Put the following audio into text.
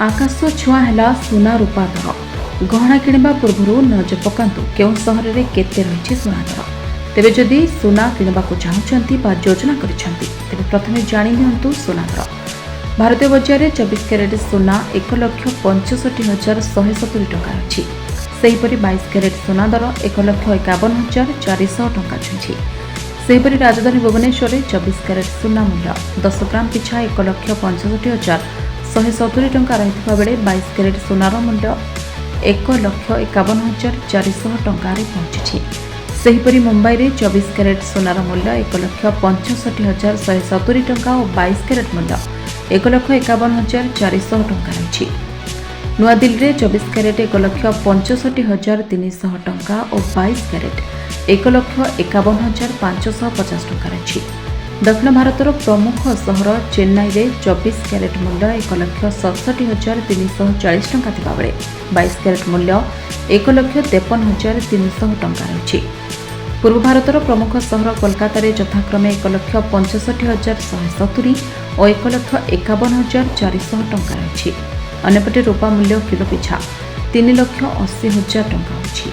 आकाश छुआ है सुना रूपा दर गहना किणवा पूर्व नजर पकातु केउं सहर में केते रही सुना दर तेबे जदि सुना किणवा चाहूँगी योजना करिसेंती तेबे प्रथमे जानि नियंतु सुना दर। भारतीय बजार में 24 कैरेट सुना 1,65,170 टंका रही। सेहीपरि 22 कैरेट सुना दर 1,51,400 टंका छुई। सेहीपरि राजधानी भुवनेश्वर में 24 कैरेट सुना मूल्य 10 ग्राम पिछा 1,65,170 टंका रही बेले 22 कैरेट सुनार मूल्य 1,51,400 टंका पहुंची। सेहीपरि मुंबई में 24 कैरेट सुनार मूल्य 1,65,170 टंका और 22 कैरेट मूल्य 1,51,400 टंका रही। नुआदिल्ली में 24 कैरेट 1,65,300 टंका और 22 कैरेट 1,51,550 टंका रही। दक्षिण भारतर प्रमुख सहर चेन्नई में 24 कैरेट मूल्य 1,67,340 टंका थिबा बेले 22 कैरेट मूल्य 1,53,300 टंका रही। पूर्व भारतर प्रमुख सहर कोलकाता में यथाक्रमे 1,65,170 और 1,51,400 टंका रही। अन्यपटे रूपा मूल्य किलो पिछा 3,80,000 टंका होछि।